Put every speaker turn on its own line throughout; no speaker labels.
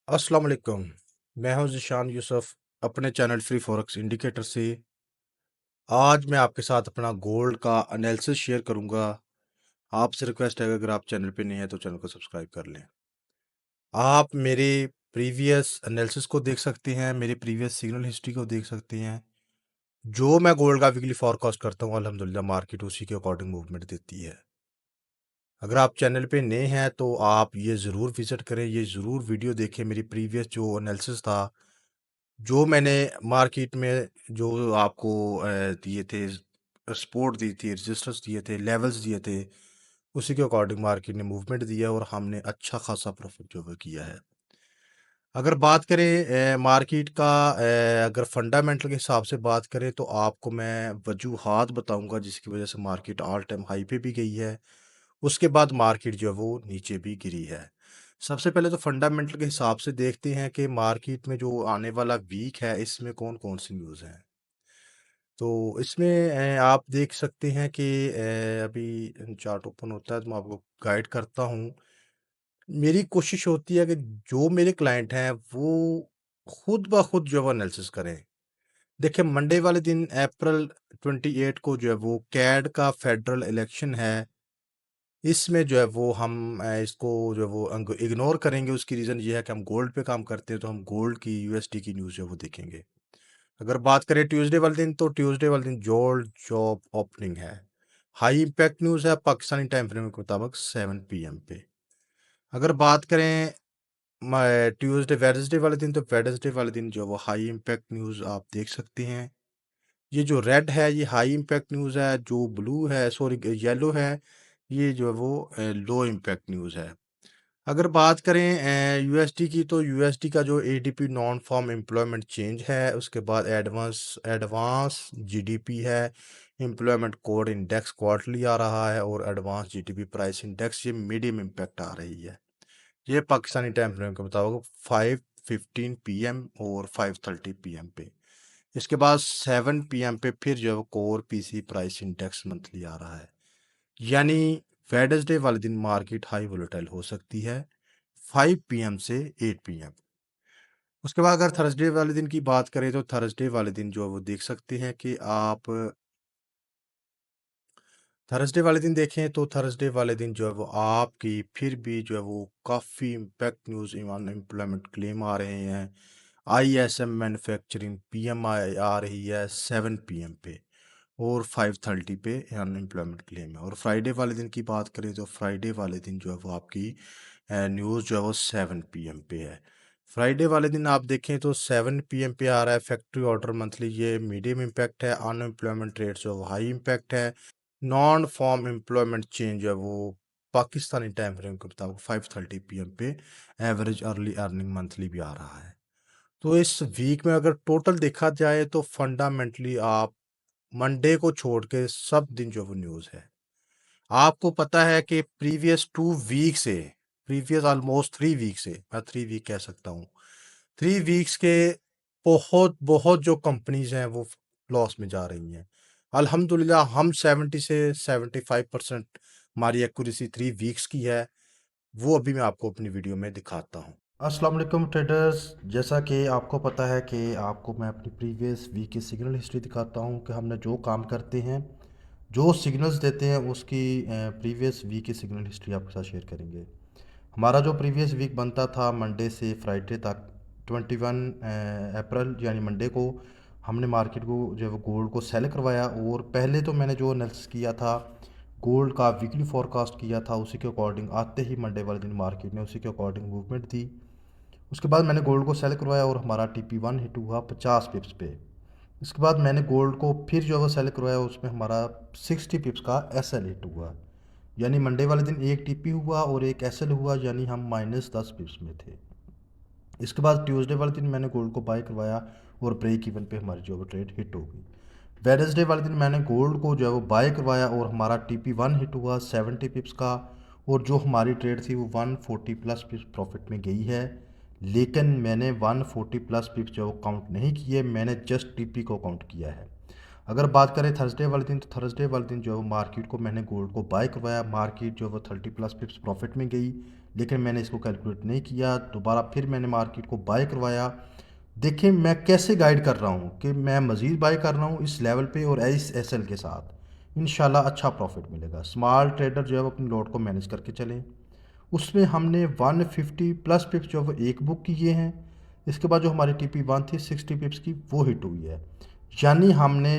अस्सलाम वालेकुम। मैं हूं ज़ीशान यूसुफ अपने चैनल फ्री फॉरेक्स इंडिकेटर से। आज मैं आपके साथ अपना गोल्ड का एनालिसिस शेयर करूंगा। आपसे रिक्वेस्ट है अगर आप चैनल पे नए हैं तो चैनल को सब्सक्राइब कर लें। आप मेरे प्रीवियस एनालिसिस को देख सकते हैं, मेरे प्रीवियस सिग्नल हिस्ट्री को देख सकते हैं। जो मैं गोल्ड का वीकली फॉरकास्ट करता हूँ अल्हम्दुलिल्लाह मार्केट उसी के अकॉर्डिंग मूवमेंट देती है। अगर आप चैनल पे नए हैं तो आप ये ज़रूर विज़िट करें, ये ज़रूर वीडियो देखें। मेरी प्रीवियस जो एनालिसिस था, जो मैंने मार्केट में जो आपको दिए थे, सपोर्ट दी थी, रेजिस्टेंस दिए थे, लेवल्स दिए थे, उसी के अकॉर्डिंग मार्केट ने मूवमेंट दिया और हमने अच्छा खासा प्रॉफिट जो है किया है। अगर बात करें मार्केट का, अगर फंडामेंटल के हिसाब से बात करें तो आपको मैं वजूहात बताऊंगा जिसकी वजह से मार्केट ऑल टाइम हाई पे भी गई है। उसके बाद मार्केट जो है वो नीचे भी गिरी है। सबसे पहले तो फंडामेंटल के हिसाब से देखते हैं कि मार्केट में जो आने वाला वीक है इसमें कौन-कौन सी न्यूज़ हैं। तो इसमें आप देख सकते हैं कि अभी चार्ट ओपन होता है तो मैं आपको गाइड करता हूँ। मेरी कोशिश होती है कि जो मेरे क्लाइंट हैं वो खुद ब खुद जो है वो एनालिसिस करें। देखिए मंडे वाले दिन अप्रैल 28 को जो है वो कैड का फेडरल इलेक्शन है। इसमें जो है वो हम इसको जो है वो इग्नोर करेंगे। उसकी रीज़न ये है कि हम गोल्ड पे काम करते हैं तो हम गोल्ड की यूएसडी की न्यूज़ जो है वो देखेंगे। अगर बात करें ट्यूसडे वाले दिन तो ट्यूसडे वाले दिन गोल्ड जॉब ओपनिंग है। हाई इम्पैक्ट न्यूज़ है पाकिस्तानी टाइम फ्रेम के मुताबिक 7 पीएम पे। अगर बात करें ट्यूसडे वेडनेसडे वाले दिन तो वेडनेसडे वाले दिन जो है वो हाई इम्पैक्ट न्यूज़ आप देख सकते हैं। ये जो रेड है ये हाई इम्पैक्ट न्यूज़ है, जो ब्लू है सॉरी येलो है ये जो है वो लो इम्पैक्ट न्यूज़ है। अगर बात करें यूएसडी की तो यूएसडी का जो ADP non farm employment change है, उसके बाद एडवांस एडवांस जीडीपी है, एम्प्लॉयमेंट कोड इंडेक्स क्वार्टरली आ रहा है और एडवांस जीडीपी प्राइस इंडेक्स ये मीडियम इम्पैक्ट आ रही है। ये पाकिस्तानी टाइम फ्रेम के मुताबिक 5:15 पीएम और 5:30 पीएम पे। इसके बाद 7 पीएम पे फिर जो है core PC price index monthly आ रहा है। यानी वेडनेसडे वाले दिन मार्केट हाई वोलेटाइल हो सकती है 5 पीएम से 8 पीएम। उसके बाद अगर थर्सडे वाले दिन की बात करें तो थर्सडे वाले दिन जो है वो देख सकते हैं कि आप थर्सडे वाले दिन देखें तो थर्सडे वाले दिन जो है वो आपकी फिर भी जो है वो काफ़ी इम्पैक्ट न्यूज़ एम्प्लॉयमेंट क्लेम आ रहे हैं। आईएसएम मैन्युफैक्चरिंग पीएमआई आ रही है 7 पीएम पे और 5:30 पे अनएम्प्लॉयमेंट क्लेम है। और फ्राइडे वाले दिन की बात करें तो फ्राइडे वाले दिन जो है वो आपकी न्यूज़ जो है वो 7 पीएम पे है। फ्राइडे वाले दिन आप देखें तो 7 पीएम पे आ रहा है फैक्ट्री ऑर्डर मंथली, ये मीडियम इम्पैक्ट है। अनएम्प्लॉयमेंट रेट जो है वो हाई इम्पैक्ट है। नॉन फॉर्म एम्प्लॉयमेंट चेंज है वो पाकिस्तानी टाइम फ्रेम के मुताबिक 5:30 पीएम पे एवरेज अर्ली अर्निंग मंथली भी आ रहा है। तो इस वीक में अगर टोटल देखा जाए तो फंडामेंटली आप मंडे को छोड़ के सब दिन जो वो न्यूज़ है। आपको पता है कि प्रीवियस 2 वीक से, प्रीवियस ऑलमोस्ट 3 वीक से, मैं 3 वीक कह सकता हूँ। 3 वीक्स के बहुत जो कंपनीज़ हैं वो लॉस में जा रही हैं। अल्हम्दुलिल्लाह हम 70 से 75% हमारी एक्यूरेसी 3 वीक्स की है। वो अभी मैं आपको अपनी वीडियो में दिखाता हूँ। अस्सलाम वालेकुम ट्रेडर्स। जैसा कि आपको पता है कि आपको मैं अपनी प्रीवियस वीक की सिग्नल हिस्ट्री दिखाता हूँ कि हमने जो काम करते हैं, जो सिग्नल्स देते हैं उसकी प्रीवियस वीक की सिग्नल हिस्ट्री आपके साथ शेयर करेंगे। हमारा जो प्रीवियस वीक बनता था मंडे से फ्राइडे तक, 21 अप्रैल यानी मंडे को हमने मार्केट को जो है वो गोल्ड को सेल करवाया। और पहले तो मैंने जो एनालिसिस किया था गोल्ड का वीकली फोरकास्ट किया था, उसी के अकॉर्डिंग आते ही मंडे वाले दिन मार्केट ने उसी के अकॉर्डिंग मूवमेंट दी। उसके बाद मैंने गोल्ड को सेल करवाया और हमारा TP1 हिट हुआ 50 पिप्स पे। इसके बाद मैंने गोल्ड को फिर जो है वो सेल करवाया, उसमें हमारा 60 पिप्स का SL हिट हुआ। यानी मंडे वाले दिन एक TP हुआ और एक SL हुआ, यानी हम -10 पिप्स में थे। इसके बाद ट्यूसडे वाले दिन मैंने गोल्ड को बाय करवाया और ब्रेक इवन पे हमारी जो है वो ट्रेड हिट हो गई। वेडनेसडे वाले दिन मैंने गोल्ड को जो है वो बाय करवाया और हमारा TP1 हिट हुआ 70 पिप्स का। और जो हमारी ट्रेड थी वो 140 प्लस पिप्स प्रॉफिट में गई है। लेकिन मैंने 140 प्लस पिप्स जो है वो काउंट नहीं किए, मैंने जस्ट TP को काउंट किया है। अगर बात करें थर्सडे वाले दिन तो थर्सडे वाले दिन जो है वो मार्केट को मैंने गोल्ड को बाय करवाया, मार्केट जो है वो 30 प्लस पिप्स प्रॉफिट में गई। लेकिन मैंने इसको कैलकुलेट नहीं किया। दोबारा फिर मैंने मार्केट को बाय करवाया। देखिए मैं कैसे गाइड कर रहा हूँ कि मैं मज़ीद बाय कर रहा हूँ इस लेवल पे और इस एसएल के साथ, इंशाल्लाह अच्छा प्रॉफिट मिलेगा। स्मॉल ट्रेडर जो है वो अपनी लॉट को मैनेज करके चलें। उसमें हमने 150 प्लस पिप्स जो है वो एक बुक किए हैं। इसके बाद जो हमारी टीपी वन थी 60 पिप्स की, वो हिट हुई है। यानी हमने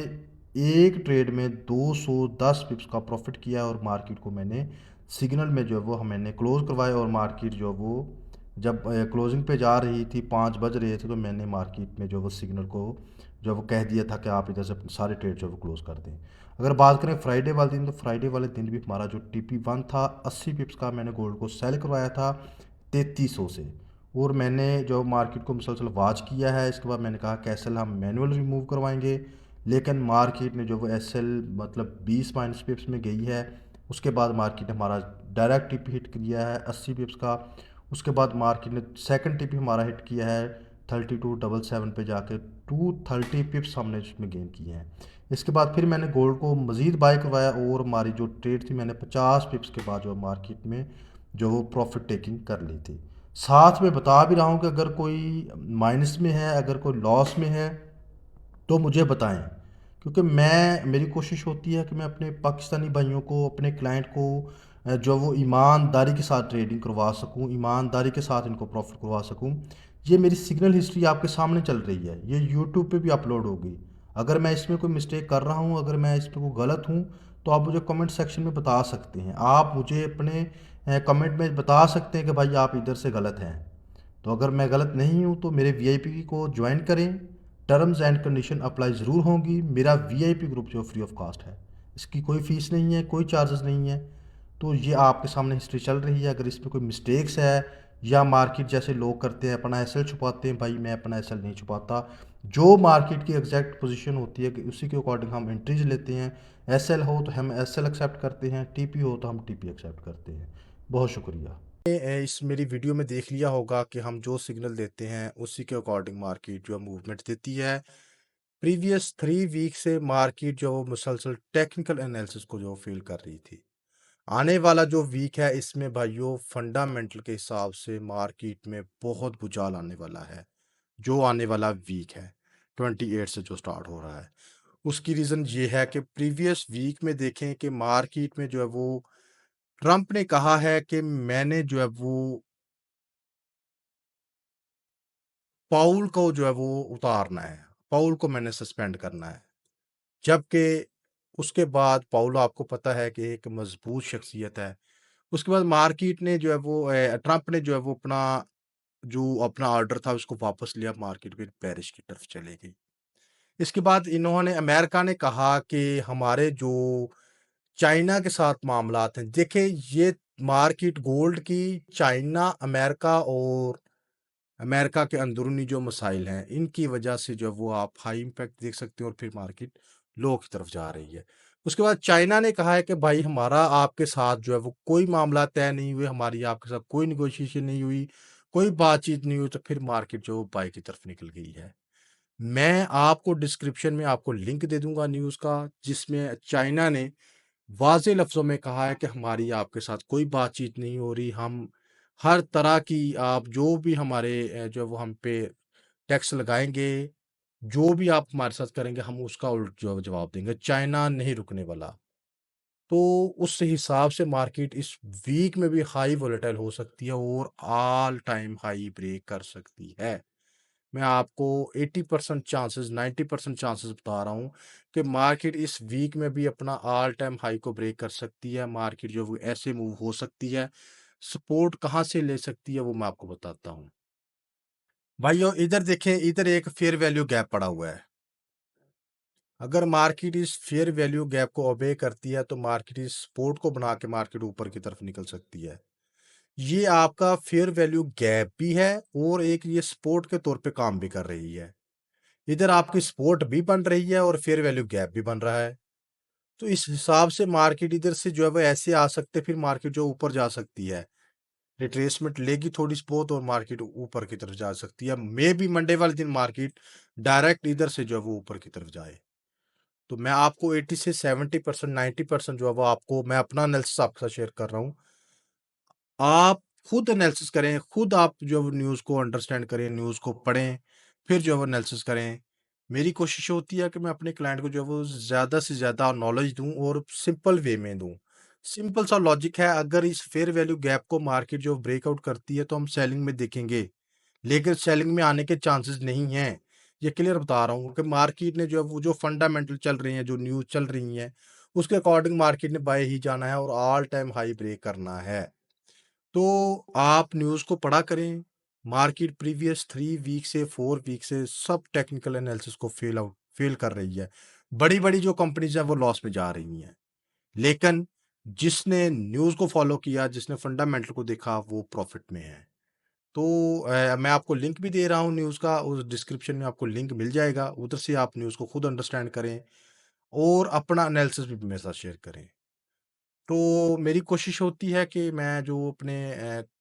एक ट्रेड में 210 पिप्स का प्रॉफिट किया और मार्केट को मैंने सिग्नल में जो है वो मैंने क्लोज करवाया। और मार्केट जो वो जब क्लोजिंग पे जा रही थी, 5 बज रहे थे, तो मैंने मार्केट में जो वो सिग्नल को जो वो कह दिया था कि आप इधर से अपने सारे ट्रेड जो वो क्लोज कर दें। अगर बात करें फ्राइडे वाले दिन, तो फ्राइडे वाले दिन भी हमारा जो टी पी वन था 80 पिप्स का, मैंने गोल्ड को सेल करवाया था 3300 से। और मैंने जो मार्केट को मुसलसल वॉच किया है। इसके बाद मैंने कहा कि एस एल हम मैनुअल रिमूव करवाएंगे, लेकिन मार्केट ने जो वो एस एल मतलब 20 माइनस पिप्स में गई है। उसके बाद मार्केट ने हमारा डायरेक्ट टिप हिट किया है 80 पिप्स का। उसके बाद मार्केट ने सेकंड टिप हमारा हिट किया है 3277 पे जाके 230 पिप्स हमने इसमें गेन किए हैं। इसके बाद फिर मैंने गोल्ड को मज़ीद बाय करवाया और हमारी जो ट्रेड थी मैंने 50 पिप्स के बाद जो मार्केट में जो वो प्रॉफिट टेकिंग कर ली थी। साथ में बता भी रहा हूँ कि अगर कोई माइनस में है, अगर कोई लॉस में है, तो मुझे बताएं। क्योंकि मेरी कोशिश होती है कि मैं अपने पाकिस्तानी भाइयों को, अपने क्लाइंट को जो वो ईमानदारी के साथ ट्रेडिंग करवा सकूं, ईमानदारी के साथ इनको प्रॉफिट करवा सकूं। ये मेरी सिग्नल हिस्ट्री आपके सामने चल रही है, ये यूट्यूब पे भी अपलोड होगी। अगर मैं इसमें कोई मिस्टेक कर रहा हूँ, अगर मैं इसमें कोई गलत हूँ, तो आप मुझे कमेंट सेक्शन में बता सकते हैं। आप मुझे अपने कमेंट में बता सकते हैं कि भाई आप इधर से गलत हैं। तो अगर मैं गलत नहीं हूँ तो मेरे वीआईपी को ज्वाइन करें। टर्म्स एंड कंडीशन अप्लाई ज़रूर होंगी। मेरा वीआईपी ग्रुप जो फ्री ऑफ कॉस्ट है, इसकी कोई फ़ीस नहीं है, कोई चार्जेस नहीं है। तो ये आपके सामने हिस्ट्री चल रही है। अगर इसमें कोई मिस्टेक्स है या मार्केट जैसे लोग करते हैं अपना एसएल छुपाते हैं, भाई मैं अपना एसएल नहीं छुपाता। जो मार्केट की एग्जैक्ट पोजीशन होती है कि उसी के अकॉर्डिंग हम एंट्रीज लेते हैं। एसएल हो तो हम एसएल एक्सेप्ट करते हैं, टीपी हो तो हम टीपी एक्सेप्ट करते हैं। बहुत शुक्रिया। इस मेरी वीडियो में देख लिया होगा कि हम जो सिग्नल देते हैं उसी के अकॉर्डिंग मार्केट जो मूवमेंट देती है। प्रीवियस 3 वीक से मार्केट जो मुसलसल टेक्निकल एनालिसिस को जो फील कर रही थी। आने वाला जो वीक है इसमें भाइयों फंडामेंटल के हिसाब से मार्केट में बहुत भूचाल आने वाला है। जो आने वाला वीक है 28 से जो स्टार्ट हो रहा है, उसकी रीज़न ये है कि प्रीवियस वीक में देखें कि मार्केट में जो है वो ट्रंप ने कहा है कि मैंने जो है वो पाउल को जो है वो उतारना है, पाउल को मैंने सस्पेंड करना है। जबकि उसके बाद पाउल आपको पता है कि एक मजबूत शख्सियत है। उसके बाद मार्केट ने जो है वो ट्रंप ने जो है वो अपना ऑर्डर था उसको वापस लिया, मार्केट फिर बेरिश की तरफ चले गई। इसके बाद इन्होंने अमेरिका ने कहा कि हमारे जो चाइना के साथ मामलात हैं, देखिए ये मार्केट गोल्ड की चाइना, अमेरिका और अमेरिका के अंदरूनी जो मसाइल हैं, इनकी वजह से जो वो आप हाई इम्पैक्ट देख सकते हो और फिर मार्केट लो की तरफ जा रही है। उसके बाद चाइना ने कहा है कि भाई हमारा आपके साथ जो है वो कोई मामला तय नहीं हुए, हमारी आपके साथ कोई नेगोशिएशन नहीं हुई, कोई बातचीत नहीं हुई, तो फिर मार्केट जो बाई की तरफ निकल गई है। मैं आपको डिस्क्रिप्शन में आपको लिंक दे दूंगा न्यूज़ का, जिसमें चाइना ने वाज़े लफ्ज़ों में कहा है कि हमारी आपके साथ कोई बातचीत नहीं हो रही। हम हर तरह की आप जो भी हमारे जो वो हम पे टैक्स लगाएँगे, जो भी आप हमारे साथ करेंगे, हम उसका उल्ट जो जवाब देंगे। चाइना नहीं रुकने वाला। तो उस हिसाब से मार्केट इस वीक में भी हाई वोलेटाइल हो सकती है और ऑल टाइम हाई ब्रेक कर सकती है। मैं आपको 80% चांसेस, 90% चांसेस बता रहा हूँ कि मार्केट इस वीक में भी अपना ऑल टाइम हाई को ब्रेक कर सकती है। मार्केट जो वो ऐसे मूव हो सकती है। सपोर्ट कहाँ से ले सकती है वो मैं आपको बताता हूँ। भाइयों इधर देखें, इधर एक फेयर वैल्यू गैप पड़ा हुआ है। अगर मार्केट इस फेयर वैल्यू गैप को ओबे करती है तो मार्केट इस सपोर्ट को बना के मार्केट ऊपर की तरफ निकल सकती है। ये आपका फेयर वैल्यू गैप भी है और एक ये सपोर्ट के तौर पे काम भी कर रही है। इधर आपकी सपोर्ट भी बन रही है और फेयर वैल्यू गैप भी बन रहा है। तो इस हिसाब से मार्केट इधर से जो है वो ऐसे आ सकते, फिर मार्केट जो ऊपर जा सकती है, रिट्रेसमेंट लेगी थोड़ी सी बहुत और मार्केट ऊपर की तरफ जा सकती है। मे भी मंडे वाले दिन मार्केट डायरेक्ट इधर से जो है वो ऊपर की तरफ जाए। तो मैं आपको 80 से 70%, 90% जो है वो आपको मैं अपना एनालिसिस आपके साथ शेयर कर रहा हूँ। आप खुद एनालिसिस करें, खुद आप जो है वो न्यूज़ को अंडरस्टैंड करें, न्यूज़ को पढ़ें, फिर जो है वो एनालिसिस करें। मेरी कोशिश होती है कि मैं अपने क्लाइंट को जो है वो ज़्यादा से ज़्यादा नॉलेज दूँ और सिंपल वे में दूँ। सिंपल सा लॉजिक है, अगर इस फेयर वैल्यू गैप को मार्केट जो ब्रेकआउट करती है, तो हम सेलिंग में देखेंगे, लेकिन सेलिंग में आने के चांसेस नहीं हैं। ये क्लियर बता रहा हूँ कि मार्केट ने जो है वो जो फंडामेंटल चल रही हैं, जो न्यूज़ चल रही हैं, उसके अकॉर्डिंग मार्केट ने बाय ही जाना है और ऑल टाइम हाई ब्रेक करना है। तो आप न्यूज़ को पढ़ा करें। मार्केट प्रीवियस 3 वीक से 4 वीक से सब टेक्निकल एनालिसिस को फ़ेल कर रही है। बड़ी-बड़ी जो कंपनीज़ हैं वो लॉस में जा रही हैं। लेकिन जिसने न्यूज़ को फ़ॉलो किया, जिसने फंडामेंटल को देखा, वो प्रॉफ़िट में है। तो मैं आपको लिंक भी दे रहा हूँ न्यूज़ का, उस डिस्क्रिप्शन में आपको लिंक मिल जाएगा। उधर से आप न्यूज़ को खुद अंडरस्टैंड करें और अपना एनालिसिस भी मेरे साथ शेयर करें। तो मेरी कोशिश होती है कि मैं जो अपने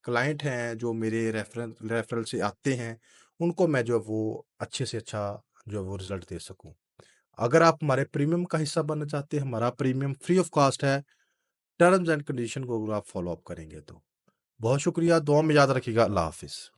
क्लाइंट हैं, जो मेरे रेफ़रल से आते हैं, उनको मैं जो है वो अच्छे से अच्छा जो है वो रिज़ल्ट दे सकूँ। अगर आप हमारे प्रीमियम का हिस्सा बनना चाहते हैं, हमारा प्रीमियम फ्री ऑफ कॉस्ट है, टर्म्स एंड कंडीशन को अगर आप फ़ॉलो अप करेंगे तो। बहुत शुक्रिया, दुआ में याद रखिएगा। अल्लाह हाफ़िज़।